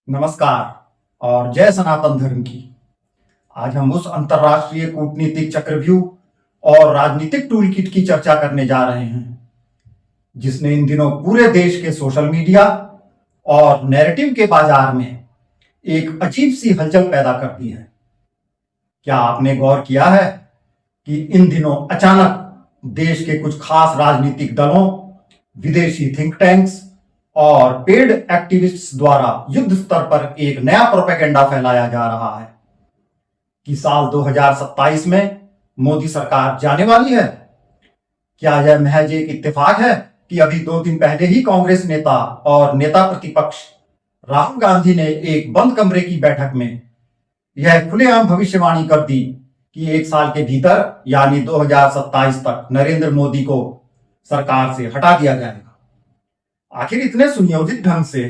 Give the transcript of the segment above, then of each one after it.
नमस्कार और जय सनातन धर्म की। आज हम उस अंतर्राष्ट्रीय कूटनीतिक चक्रव्यूह और राजनीतिक टूल किट की चर्चा करने जा रहे हैं जिसने इन दिनों पूरे देश के सोशल मीडिया और नैरेटिव के बाजार में एक अजीब सी हलचल पैदा कर दी है। क्या आपने गौर किया है कि इन दिनों अचानक देश के कुछ खास राजनीतिक दलों, विदेशी थिंक टैंक्स और पेड एक्टिविस्ट्स द्वारा युद्ध स्तर पर एक नया प्रोपेगेंडा फैलाया जा रहा है कि साल 2027 में मोदी सरकार जाने वाली है। क्या यह महज एक इत्तेफाक है कि अभी 2 दिन पहले ही कांग्रेस नेता और नेता प्रतिपक्ष राहुल गांधी ने एक बंद कमरे की बैठक में यह खुलेआम भविष्यवाणी कर दी कि 1 साल के भीतर यानी 2027 तक नरेंद्र मोदी को सरकार से हटा दिया जाएगा। आखिर इतने सुनियोजित ढंग से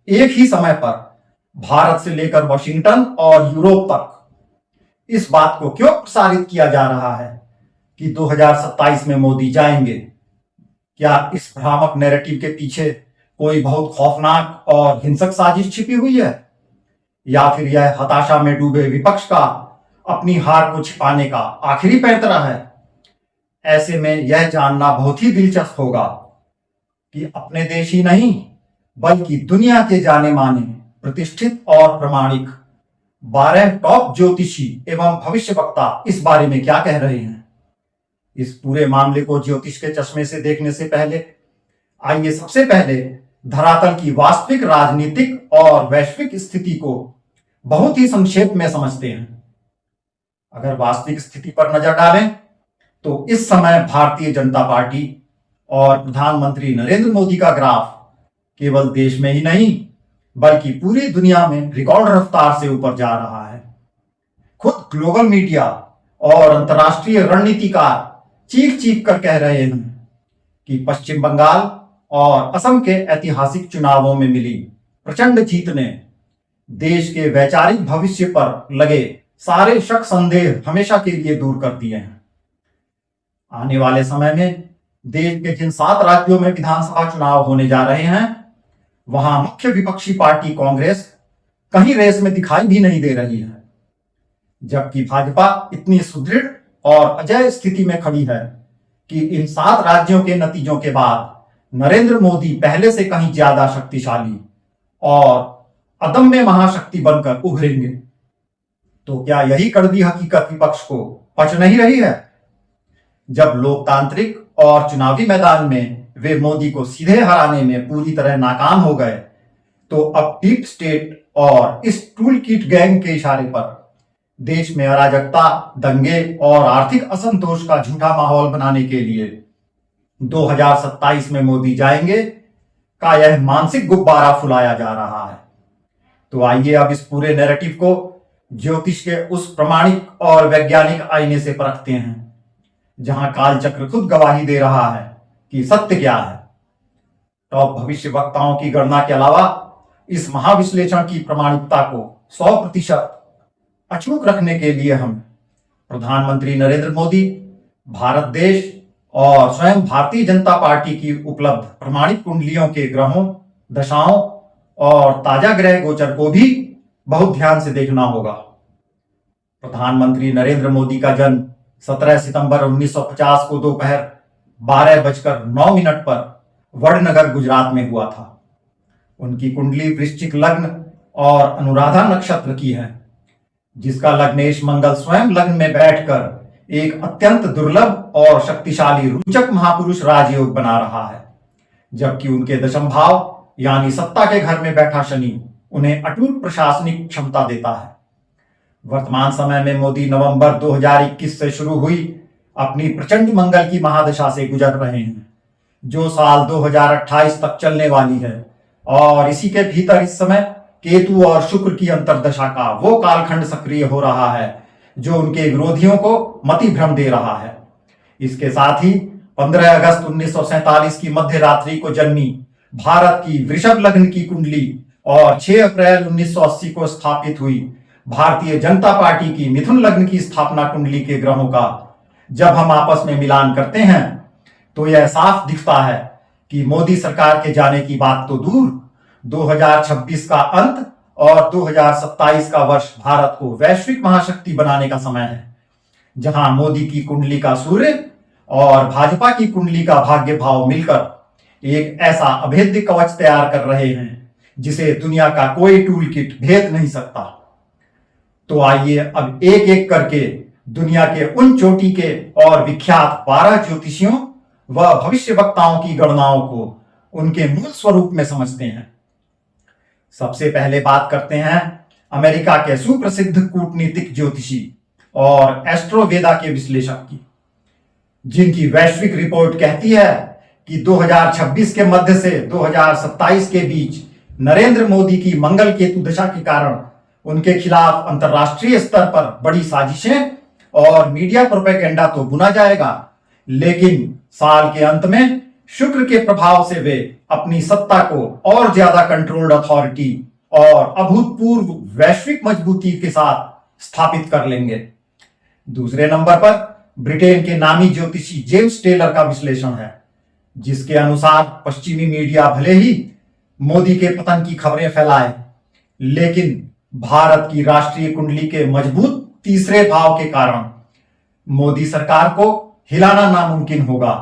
एक ही समय पर भारत से लेकर वॉशिंगटन और यूरोप तक इस बात को क्यों प्रसारित किया जा रहा है कि 2027 में मोदी जाएंगे? क्या इस भ्रामक नैरेटिव के पीछे कोई बहुत खौफनाक और हिंसक साजिश छिपी हुई है, या फिर यह हताशा में डूबे विपक्ष का अपनी हार को छिपाने का आखिरी पैंतरा है? ऐसे में यह जानना बहुत ही दिलचस्प होगा कि अपने देश ही नहीं बल्कि दुनिया के जाने माने, प्रतिष्ठित और प्रमाणिक 12 टॉप ज्योतिषी एवं भविष्यवक्ता इस बारे में क्या कह रहे हैं। इस पूरे मामले को ज्योतिष के चश्मे से देखने से पहले आइए सबसे पहले धरातल की वास्तविक राजनीतिक और वैश्विक स्थिति को बहुत ही संक्षेप में समझते हैं। अगर वास्तविक स्थिति पर नजर डालें तो इस समय भारतीय जनता पार्टी और प्रधानमंत्री नरेंद्र मोदी का ग्राफ केवल देश में ही नहीं बल्कि पूरी दुनिया में रिकॉर्ड रफ्तार से ऊपर जा रहा है। खुद ग्लोबल मीडिया और अंतर्राष्ट्रीय रणनीतिकार चीख चीख कर कह रहे हैं कि पश्चिम बंगाल और असम के ऐतिहासिक चुनावों में मिली प्रचंड जीत ने देश के वैचारिक भविष्य पर लगे सारे शक संदेह हमेशा के लिए दूर कर दिए हैं। आने वाले समय में देश के जिन 7 राज्यों में विधानसभा चुनाव होने जा रहे हैं वहां मुख्य विपक्षी पार्टी कांग्रेस कहीं रेस में दिखाई भी नहीं दे रही है, जबकि भाजपा इतनी सुदृढ़ और अजेय स्थिति में खड़ी है कि इन 7 राज्यों के नतीजों के बाद नरेंद्र मोदी पहले से कहीं ज्यादा शक्तिशाली और अदम्य महाशक्ति बनकर उभरेंगे। तो क्या यही कड़वी हकीकत विपक्ष को पच नहीं रही है? जब लोकतांत्रिक और चुनावी मैदान में वे मोदी को सीधे हराने में पूरी तरह नाकाम हो गए तो अब डीप स्टेट और इस टूल किट गैंग के इशारे पर देश में अराजकता, दंगे और आर्थिक असंतोष का झूठा माहौल बनाने के लिए 2027 में मोदी जाएंगे का यह मानसिक गुब्बारा फुलाया जा रहा है। तो आइए अब इस पूरे नैरेटिव को ज्योतिष के उस प्रमाणिक और वैज्ञानिक आईने से परखते हैं जहां कालचक्र खुद गवाही दे रहा है कि सत्य क्या है। टॉप भविष्य वक्ताओं की गणना के अलावा इस महाविश्लेषण की प्रमाणिकता को 100% अचूक रखने के लिए हम प्रधानमंत्री नरेंद्र मोदी, भारत देश और स्वयं भारतीय जनता पार्टी की उपलब्ध प्रमाणित कुंडलियों के ग्रहों, दशाओं और ताजा ग्रह गोचर को भी बहुत ध्यान से देखना होगा। प्रधानमंत्री नरेंद्र मोदी का जन्म 17 सितंबर 1950 को दोपहर 12:09 पर वडनगर गुजरात में हुआ था। उनकी कुंडली वृश्चिक लग्न और अनुराधा नक्षत्र की है, जिसका लग्नेश मंगल स्वयं लग्न में बैठकर एक अत्यंत दुर्लभ और शक्तिशाली रोचक महापुरुष राजयोग बना रहा है, जबकि उनके दशम भाव यानी सत्ता के घर में बैठा शनि उन्हें अटूट प्रशासनिक क्षमता देता है। वर्तमान समय में मोदी नवंबर 2021 से शुरू हुई अपनी प्रचंड मंगल की महादशा से गुजर रहे हैं, जो साल 2028 तक चलने वाली है, और इसी के भीतर इस समय केतु और शुक्र की अंतर्दशा का वो कालखंड सक्रिय हो रहा है जो उनके विरोधियों को मति भ्रम दे रहा है। इसके साथ ही 15 अगस्त 1947 की मध्य रात्रि को जन्मी भारत की वृषभ लग्न की कुंडली और 6 अप्रैल 1980 को स्थापित हुई भारतीय जनता पार्टी की मिथुन लग्न की स्थापना कुंडली के ग्रहों का जब हम आपस में मिलान करते हैं तो यह साफ दिखता है कि मोदी सरकार के जाने की बात तो दूर, 2026 का अंत और 2027 का वर्ष भारत को वैश्विक महाशक्ति बनाने का समय है, जहां मोदी की कुंडली का सूर्य और भाजपा की कुंडली का भाग्य भाव मिलकर एक ऐसा अभेद्य कवच तैयार कर रहे हैं जिसे दुनिया का कोई टूल किट भेद नहीं सकता। तो आइए अब एक एक करके दुनिया के उन चोटी के और विख्यात 12 ज्योतिषियों व भविष्य वक्ताओं की गणनाओं को उनके मूल स्वरूप में समझते हैं। सबसे पहले बात करते हैं अमेरिका के सुप्रसिद्ध कूटनीतिक ज्योतिषी और एस्ट्रोवेदा के विश्लेषक की, जिनकी वैश्विक रिपोर्ट कहती है कि 2026 के मध्य से 2027 के बीच नरेंद्र मोदी की मंगल केतु दशा के कारण उनके खिलाफ अंतर्राष्ट्रीय स्तर पर बड़ी साजिशें और मीडिया प्रोपेगेंडा तो बुना जाएगा, लेकिन साल के अंत में शुक्र के प्रभाव से वे अपनी सत्ता को और ज्यादा कंट्रोल्ड अथॉरिटी और अभूतपूर्व वैश्विक मजबूती के साथ स्थापित कर लेंगे। दूसरे नंबर पर ब्रिटेन के नामी ज्योतिषी जेम्स टेलर का विश्लेषण है, जिसके अनुसार पश्चिमी मीडिया भले ही मोदी के पतन की खबरें फैलाए, लेकिन भारत की राष्ट्रीय कुंडली के मजबूत तीसरे भाव के कारण मोदी सरकार को हिलाना नामुमकिन होगा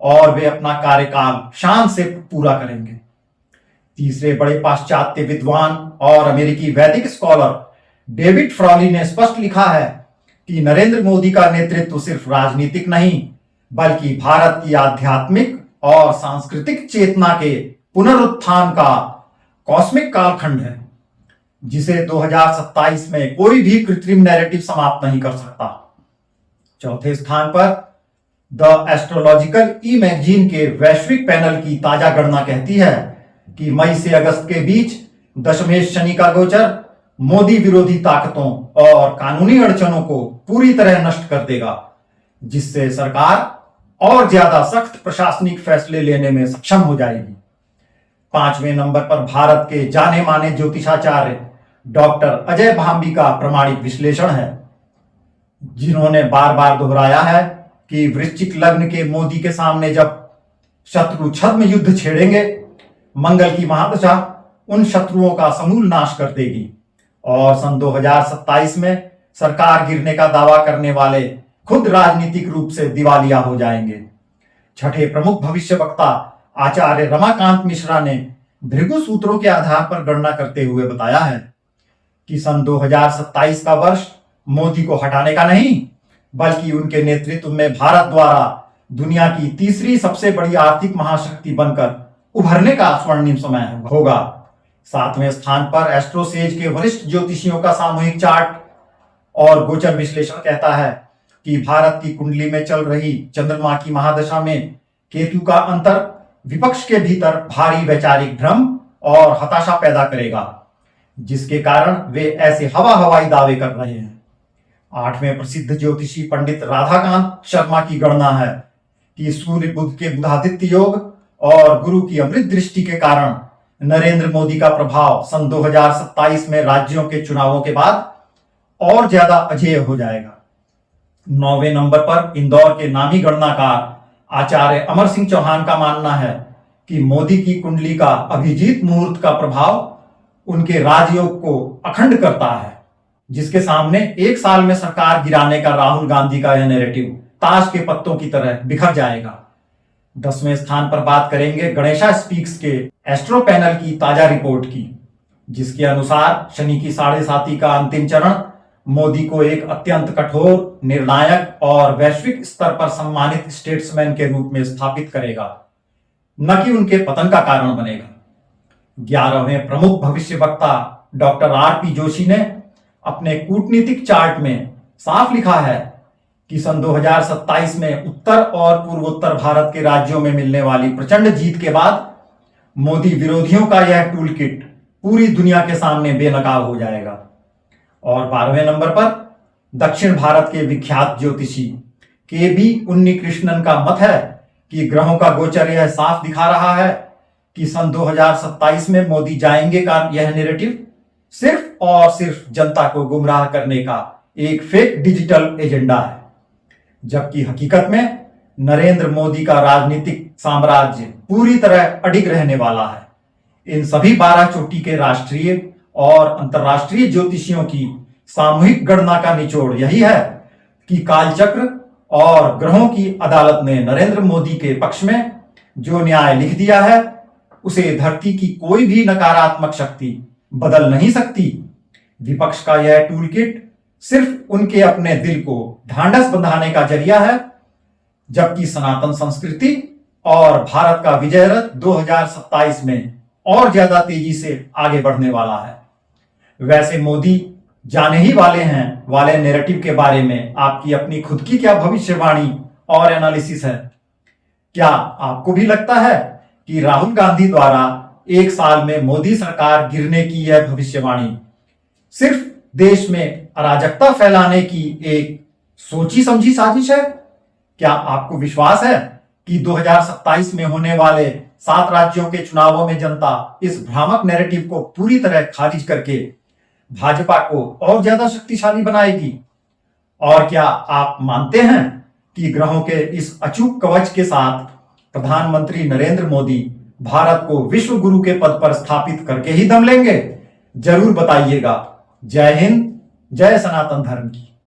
और वे अपना कार्यकाल शान से पूरा करेंगे। तीसरे बड़े पाश्चात्य विद्वान और अमेरिकी वैदिक स्कॉलर डेविड फ्रॉली ने स्पष्ट लिखा है कि नरेंद्र मोदी का नेतृत्व सिर्फ राजनीतिक नहीं, बल्कि भारत की आध्यात्मिक और सांस्कृतिक चेतना के पुनरुत्थान का कॉस्मिक कालखंड है, जिसे 2027 में कोई भी कृत्रिम नैरेटिव समाप्त नहीं कर सकता। चौथे स्थान पर द एस्ट्रोलॉजिकल ई मैगजीन के वैश्विक पैनल की ताजा गणना कहती है कि मई से अगस्त के बीच दशमेश शनि का गोचर मोदी विरोधी ताकतों और कानूनी अड़चनों को पूरी तरह नष्ट कर देगा, जिससे सरकार और ज्यादा सख्त प्रशासनिक फैसले लेने में सक्षम हो जाएगी। पांचवें नंबर पर भारत के जाने माने ज्योतिषाचार्य डॉक्टर अजय भांबी का प्रमाणिक विश्लेषण है, जिन्होंने बार बार दोहराया है कि वृश्चिक लग्न के मोदी के सामने जब शत्रु छद्म युद्ध छेड़ेंगे, मंगल की महादशा उन शत्रुओं का समूल नाश कर देगी और सन 2027 में सरकार गिरने का दावा करने वाले खुद राजनीतिक रूप से दिवालिया हो जाएंगे। छठे प्रमुख भविष्य वक्ता आचार्य रमाकांत मिश्रा ने भृगु सूत्रों के आधार पर गणना करते हुए बताया है कि सन 2027 का वर्ष मोदी को हटाने का नहीं, बल्कि उनके नेतृत्व में भारत द्वारा दुनिया की तीसरी सबसे बड़ी आर्थिक महाशक्ति बनकर उभरने का स्वर्णिम समय होगा। सातवें स्थान पर एस्ट्रोसेज के वरिष्ठ ज्योतिषियों का सामूहिक चार्ट और गोचर विश्लेषण कहता है कि भारत की कुंडली में चल रही चंद्रमा की महादशा में केतु का अंतर विपक्ष के भीतर भारी वैचारिक भ्रम और हताशा पैदा करेगा, जिसके कारण वे ऐसे हवाई दावे कर रहे हैं। आठवें प्रसिद्ध ज्योतिषी पंडित राधाकांत शर्मा की गणना है कि सूर्य बुध के बुधादित्य योग और गुरु की अमृत दृष्टि के कारण नरेंद्र मोदी का प्रभाव सन 2027 में राज्यों के चुनावों के बाद और ज्यादा अजेय हो जाएगा। 9वें नंबर पर इंदौर के नामी गणनाकार आचार्य अमर सिंह चौहान का मानना है कि मोदी की कुंडली का अभिजीत मुहूर्त का प्रभाव उनके राजयोग को अखंड करता है, जिसके सामने एक साल में सरकार गिराने का राहुल गांधी का यह नैरेटिव ताश के पत्तों की तरह बिखर जाएगा। 10वें स्थान पर बात करेंगे गणेशा स्पीक्स के एस्ट्रो पैनल की ताजा रिपोर्ट की, जिसके अनुसार शनि की 7.5 का अंतिम चरण मोदी को एक अत्यंत कठोर, निर्णायक और वैश्विक स्तर पर सम्मानित स्टेट्समैन के रूप में स्थापित करेगा, न कि उनके पतन का कारण बनेगा। 11वें प्रमुख भविष्य वक्ता डॉक्टर आर.पी. जोशी ने अपने कूटनीतिक चार्ट में साफ लिखा है कि सन 2027 में उत्तर और पूर्वोत्तर भारत के राज्यों में मिलने वाली प्रचंड जीत के बाद मोदी विरोधियों का यह टूल किट पूरी दुनिया के सामने बेनकाब हो जाएगा। और 12वें नंबर पर दक्षिण भारत के विख्यात ज्योतिषी के.बी. उन्नीकृष्णन का मत है कि ग्रहों का गोचर यह साफ दिखा रहा है कि सन 2027 में मोदी जाएंगे का यह नैरेटिव सिर्फ और सिर्फ जनता को गुमराह करने का एक फेक डिजिटल एजेंडा है, जबकि हकीकत में नरेंद्र मोदी का राजनीतिक साम्राज्य पूरी तरह अडिग रहने वाला है। इन सभी 12 चोटी के राष्ट्रीय और अंतर्राष्ट्रीय ज्योतिषियों की सामूहिक गणना का निचोड़ यही है कि कालचक्र और ग्रहों की अदालत ने नरेंद्र मोदी के पक्ष में जो न्याय लिख दिया है उसे धरती की कोई भी नकारात्मक शक्ति बदल नहीं सकती। विपक्ष का यह टूल किट सिर्फ उनके अपने दिल को ढांढस बंधाने का जरिया है, जबकि सनातन संस्कृति और भारत का विजय रथ 2027 में और ज्यादा तेजी से आगे बढ़ने वाला है। वैसे मोदी जाने ही वाले हैं वाले नैरेटिव के बारे में आपकी अपनी खुद की क्या भविष्यवाणी और एनालिसिस है? क्या आपको भी लगता है कि राहुल गांधी द्वारा 1 साल में मोदी सरकार गिरने की यह भविष्यवाणी सिर्फ देश में अराजकता फैलाने की एक सोची समझी साजिश है? क्या आपको विश्वास है कि 2027 में होने वाले 7 राज्यों के चुनावों में जनता इस भ्रामक नैरेटिव को पूरी तरह खारिज करके भाजपा को और ज्यादा शक्तिशाली बनाएगी? और क्या आप मानते हैं कि ग्रहों के इस अचूक कवच के साथ प्रधानमंत्री नरेंद्र मोदी भारत को विश्व गुरु के पद पर स्थापित करके ही दम लेंगे? जरूर बताइएगा। जय हिंद, जय सनातन धर्म की।